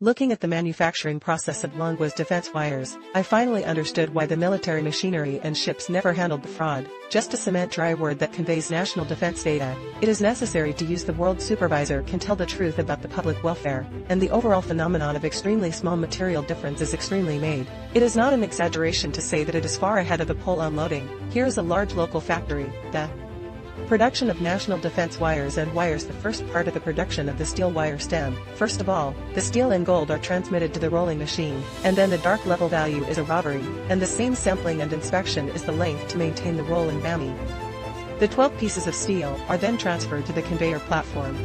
Looking at the manufacturing process of Longua's defense wires, I finally understood why the military machinery and ships never handled the fraud. Just a cement dry word that conveys national defense data. It is necessary to use the world supervisor can tell the truth about the public welfare, and the overall phenomenon of extremely small material difference is extremely made. It is not an exaggeration to say that it is far ahead of the pole unloading. Here is a large local factory, the production of national defense wires and wires. The first part of the production of the steel wire stem. First of all, the steel and gold are transmitted to the rolling machine, and then the dark level value is a robbery, and the same sampling and inspection is the length to maintain the roll and mammy. The 12 pieces of steel are then transferred to the conveyor platform.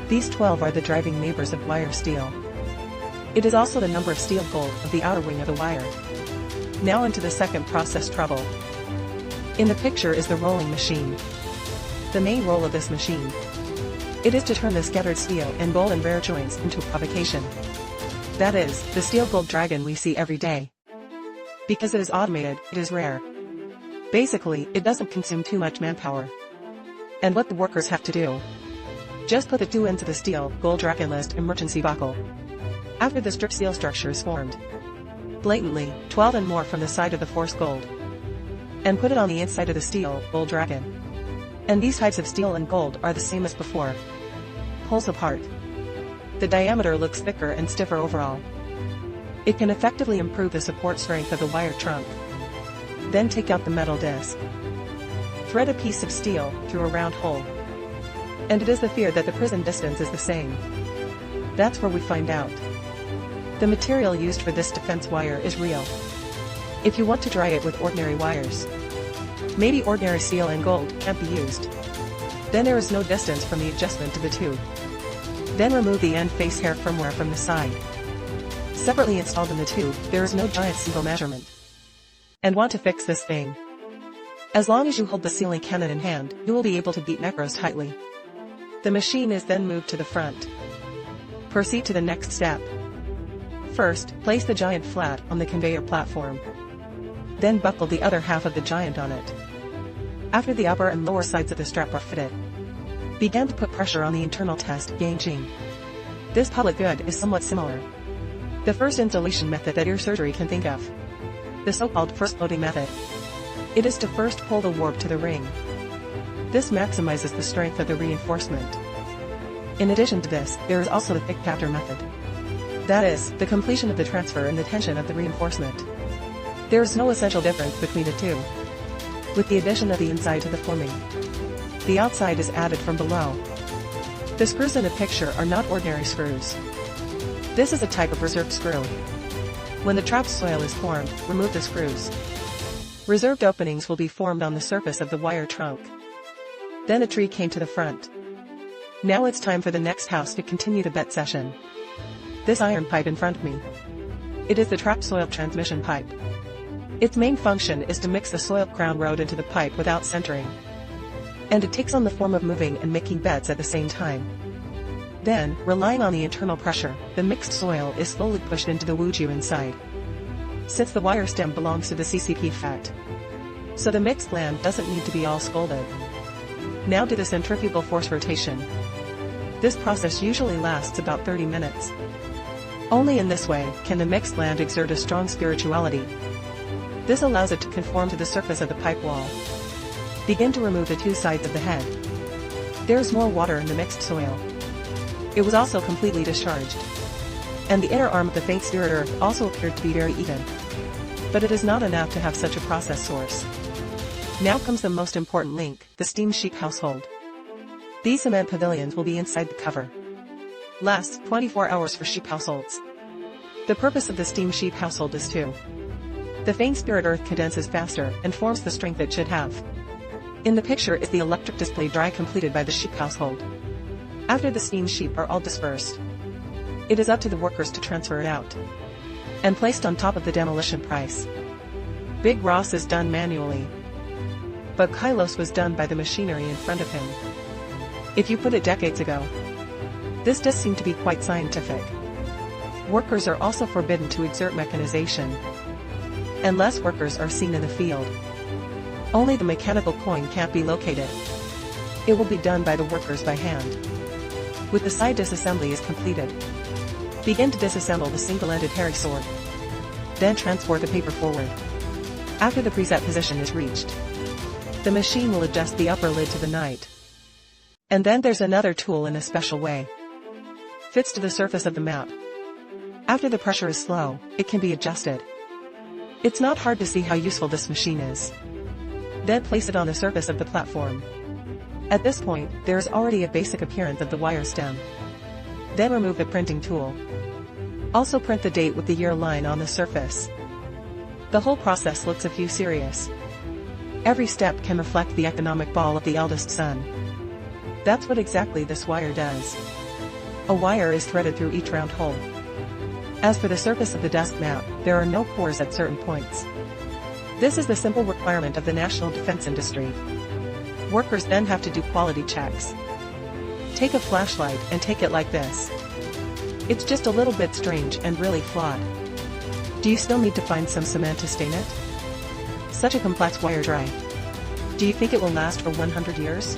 These 12 are the driving neighbors of wire steel. It is also the number of steel gold of the outer wing of the wire. Now into the second process trouble. In the picture is the rolling machine. The main role of this machine. It is to turn the scattered steel and gold and rare joints into a provocation. That is, the steel gold dragon we see every day. Because it is automated, it is rare. Basically, it doesn't consume too much manpower. And what the workers have to do? Just put the two ends of the steel gold dragon list emergency buckle. After the strict steel structure is formed, blatantly, 12 and more from the side of the force gold, and put it on the inside of the steel gold dragon. And these types of steel and gold are the same as before. Pulls apart. The diameter looks thicker and stiffer overall. It can effectively improve the support strength of the wire trunk. Then take out the metal disc. Thread a piece of steel through a round hole. And it is the fear that the prison distance is the same. That's where we find out. The material used for this defense wire is real. If you want to dry it with ordinary wires, maybe ordinary steel and gold can't be used. Then there is no distance from the adjustment to the tube. Then remove the end face hair firmware from the side. Separately installed in the tube, there is no giant single measurement. And want to fix this thing? As long as you hold the sealing cannon in hand, you will be able to beat macros tightly. The machine is then moved to the front. Proceed to the next step. First, place the giant flat on the conveyor platform. Then buckle the other half of the giant on it. After the upper and lower sides of the strap are fitted, begin to put pressure on the internal test gauging. This public good is somewhat similar. The first installation method that ear surgery can think of. The so-called first loading method. It is to first pull the warp to the ring. This maximizes the strength of the reinforcement. In addition to this, there is also the thick captor method. That is, the completion of the transfer and the tension of the reinforcement. There is no essential difference between the two. With the addition of the inside to the forming, the outside is added from below. The screws in the picture are not ordinary screws. This is a type of reserved screw. When the trapped soil is formed, remove the screws. Reserved openings will be formed on the surface of the wire trunk. Then a tree came to the front. Now it's time for the next house to continue the bet session. This iron pipe in front of me. It is the trapped soil transmission pipe. Its main function is to mix the soil crown road into the pipe without centering. And it takes on the form of moving and making beds at the same time. Then, relying on the internal pressure, the mixed soil is slowly pushed into the wuju inside. Since the wire stem belongs to the CCP FAT, so the mixed land doesn't need to be all scalded. Now to the centrifugal force rotation. This process usually lasts about 30 minutes. Only in this way can the mixed land exert a strong spirituality. This allows it to conform to the surface of the pipe wall. Begin to remove the two sides of the head. There is more water in the mixed soil. It was also completely discharged. And the inner arm of the faint spirit earth also appeared to be very even. But it is not enough to have such a process source. Now comes the most important link, the steam sheep household. These cement pavilions will be inside the cover. Lasts 24 hours for sheep households. The purpose of the steam sheep household is to the faint spirit earth condenses faster and forms the strength it should have. In the picture is the electric display dry completed by the sheep household. After the steam sheep are all dispersed, it is up to the workers to transfer it out and placed on top of the demolition price. Big Ross is done manually, but Kylos was done by the machinery in front of him. If you put it decades ago, this does seem to be quite scientific. Workers are also forbidden to exert mechanization, and less workers are seen in the field. Only the mechanical coin can't be located. It will be done by the workers by hand. With the side disassembly is completed, Begin to disassemble the single-ended Harry sword. Then transport the paper forward. After the preset position is reached, the machine will adjust the upper lid to the knight. And then there's another tool in a special way. Fits to the surface of the map. After the pressure is slow, it can be adjusted. It's not hard to see how useful this machine is. Then place it on the surface of the platform. At this point, there is already a basic appearance of the wire stem. Then remove the printing tool. Also print the date with the year line on the surface. The whole process looks a few serious. Every step can reflect the economic ball of the eldest son. That's what exactly this wire does. A wire is threaded through each round hole. As for the surface of the desk map, there are no pores at certain points. This is the simple requirement of the national defense industry. Workers then have to do quality checks. Take a flashlight and take it like this. It's just a little bit strange and really flawed. Do you still need to find some cement to stain it? Such a complex wire dry. Do you think it will last for 100 years?